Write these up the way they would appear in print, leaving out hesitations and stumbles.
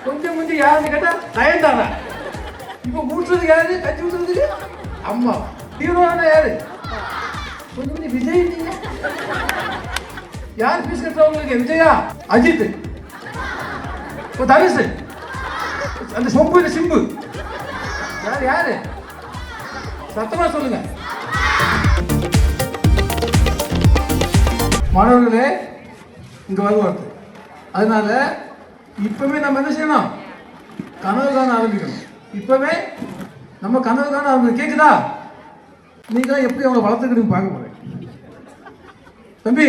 கொஞ்சம் கொஞ்சம் யாருன்னு கேட்டா நயன்தாரா. இப்போ ஊற்றுறதுக்கு யாரு? கட்சி ஊற்றுறதுக்கு அம்மா. ஹீரோனா யாரு? கொஞ்சம் கொஞ்சம் விஜய். யார் பீஸ் கட்டுறவங்களுக்கு? விஜயா, அஜித், தனுஷ், அந்த சொம்பு சிம்பு, யாரு யாரு? சத்தமா சொல்லுங்க. மாணவர்களே, இங்க வருவார். அதனால இப்பவே நம்ம என்ன செய்யணும்? கனவு காண ஆரம்பிக்கணும். இப்பவே நம்ம கனவு காண ஆரம்பிக்கணும். கேக்குதா? நீங்க எப்படி அவங்களை வளர்த்துக்கிட்டு பார்க்க போறேன். தம்பி,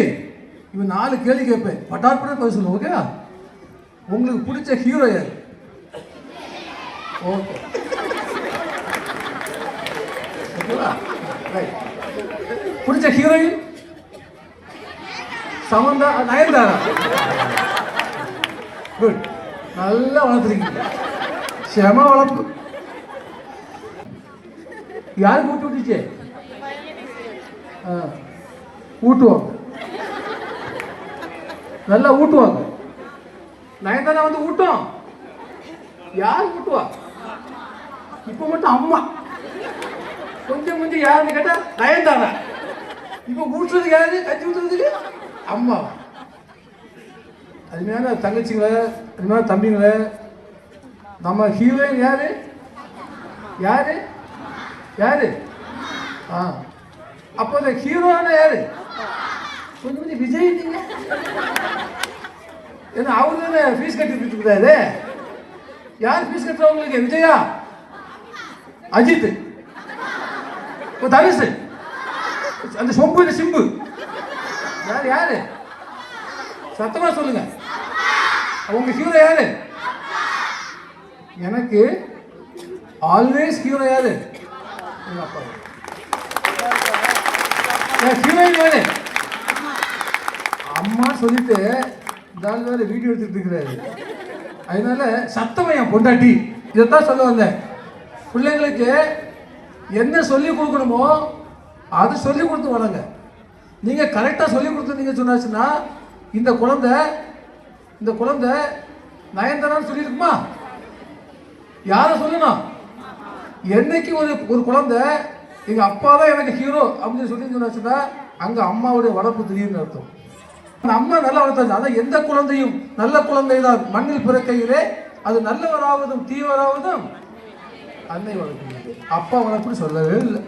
இவன் 4 கேள்வி கேட்பேன், பட்டாற்பட பதில் சொல்லுங்க. ஓகேவா? உங்களுக்கு பிடிச்ச ஹீரோ யாரு? ஓகே, ஓகேவா? பிடிச்ச ஹீரோயின்? சமந்தா, நயன்தாரா. குட், நல்லா வளர்த்துருக்கீங்க. செம வளர்ப்பு. யாருக்கு ஊட்டு விட்டுச்சு? ஊட்டுவாங்க, நல்லா ஊட்டுவாங்க. நயன்தாரா வந்து ஊட்டும். யார் ஊட்டுவா? இப்ப மட்டும் அம்மா. கொஞ்சம் கொஞ்சம் யாருன்னு கேட்டா நயன்தாரா. இப்ப ஊட்டுறதுக்கு யாரு? கட்சி ஊட்டுறதுக்கு அம்மா. அருமையான தங்கச்சிங்கள, அருமையான தம்பிங்கள, நம்ம ஹீரோயின் யாரு? யாரு யாரு? அப்போ அந்த ஹீரோனா யாரு? கொஞ்சம் கொஞ்சம் விஜய். ஏன்னா அவரு தானே ஃபீஸ் கட்டிட்டு இருக்கிறாரு. யார் ஃபீஸ் கட்டுறவங்களுக்கு? விஜயா, அஜித், தனுஷ், அந்த சொம்பு சிம்பு, யாரு யாரு? சத்தமா சொல்லுங்க. அவங்க ஹீரோ யாரு? எனக்கு ஆல்வேஸ் ஹீரோ யாரு? எங்க அப்பா. ஹீரோயின் யாரு? அம்மா சொல்லிட்டு வேற வீடியோ எடுத்துட்டு இருக்கிறாரு. அதனால சத்தமா என் பொண்டாட்டி. இதைத்தான் சொல்ல வந்தேன். பிள்ளைங்களுக்கு என்ன சொல்லி கொடுக்கணுமோ அது சொல்லி கொடுத்து வளங்க. நீங்க கரெக்டா சொல்லி கொடுத்தீங்க சொன்னாச்சுன்னா இந்த குழந்தை நயன்தாரான்னு சொல்லியிருக்குமா? யார சொல்லணும்? என்னைக்கு ஒரு குழந்தை எங்க அப்பா தான் எனக்கு ஹீரோ அப்படின்னு சொல்லி சொன்னாச்சுன்னா அங்க அம்மாவுடைய வளர்ப்பு தெரியும்னு அர்த்தம். அம்மா நல்லா வளர்த்தாங்க. அதான் எந்த குழந்தையும் நல்ல குழந்தை தான் மண்ணில் பிறக்கையிலே அது நல்லவராவதும் தீவராவதும் அன்னை வளர்ப்பு. அப்பா வளர்ப்புன்னு சொல்லவே இல்லை.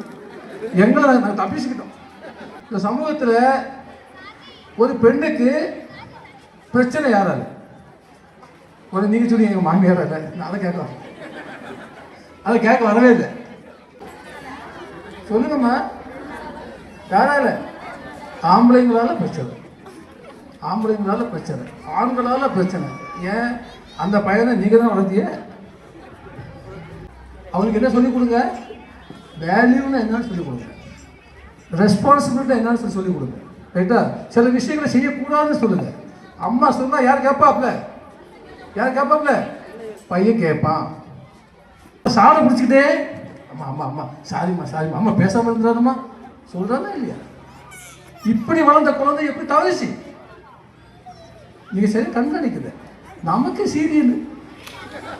எங்களை நாங்கள் தப்பிச்சுக்கிட்டோம். இந்த சமூகத்தில் ஒரு பெண்ணுக்கு பிரச்சனை யாரால? ஒரு நீங்க சொல்லி எங்க மாமியார் இல்லை, அதை கேட்க வரவே இல்லை. சொல்லுங்கம்மா, யாரால? ஆம்பளைங்களால பிரச்சனை, ஆம்பளைங்களால பிரச்சனை, ஆண்களால பிரச்சனை. ஏன்? அந்த பையனை நீங்க தான் வளர்த்திய. அவனுக்கு என்ன சொல்லிக் கொடுங்க? வேல்யூன்னு என்னன்னு சொல்லிக் கொடுங்க. ரெஸ்பான்சிபிலிட்டி என்னன்னு சொல்லிக் கொடுங்க. ரைட்டா? சில விஷயங்களை செய்யக்கூடாதுன்னு சொல்லுங்க. அம்மா சொன்னா யார் கேட்பாப்ல? யார் கேட்பாப்ல? பையன் கேட்பான். சாலை பிடிச்சிக்கிட்டே அம்மா அம்மா அம்மா சாரிம்மா சாரிம்மா, அம்மா பேசாம இருந்தாருமா சொல்றானா இல்லையா? இப்படி வளர்ந்த குழந்தை எப்படி தவறிச்சு? நீங்க சரி கண்காணிக்குது. நமக்கு சீரியல்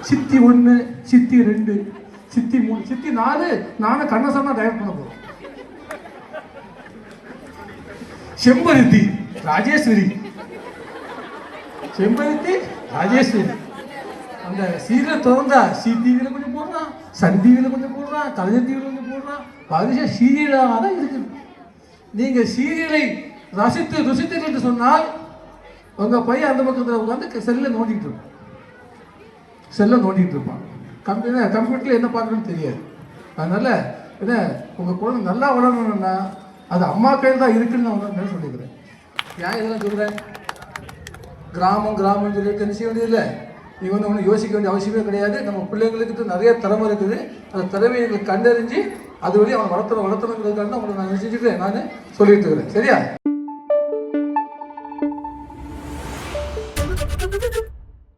சித்தி 1, சித்தி 2, சித்தி 3, சித்தி 4 நானும் கண்ணசாமி டைரக்ட் பண்ண போறோம். செம்பருத்தி ராஜேஸ்வரி, செம்பருத்தி ராஜேஸ்வரி. அந்த சீரியல் திறந்தா சி டிவியில் கொஞ்சம் போடுறான், சன் டிவியில் கொஞ்சம் போடுறான், கலைஞர் டிவியில் கொஞ்சம் போடுறான். பரிசா சீரியலாக தான் இருக்குது. நீங்கள் சீரியலை ரசித்து ருசித்து என்று சொன்னால் உங்கள் பையன் அந்த பக்கத்தில் உட்காந்து செல்லை நோண்டிகிட்டு இருப்பான். செல்லை நோண்டிகிட்டு இருப்பான். கம்ப்யூட்டரில் என்ன பார்க்கணும்னு தெரியாது. அதனால் என்ன, உங்கள் குழந்தை நல்லா வளரணும்னா அது அம்மா கையில் தான் இருக்குன்னு நான் சொல்லிக்கிறேன். ஏன் இதெல்லாம் சொல்கிறேன்? கிராமம் சொல்லிட்டு என்ன செய்ய வேண்டியதில்லை. நீங்கள் ஒன்றும் யோசிக்க வேண்டிய அவசியமே கிடையாது. நம்ம பிள்ளைங்களுக்கு நிறைய திறமை இருக்குது. அந்த திறமையை எங்களுக்கு கண்டறிஞ்சு அது வழி அவனை வளர்த்துறோங்கிறதுக்காக தான் உங்களை நான் செஞ்சுட்டு நான் சொல்லிட்டு இருக்கிறேன். சரியா?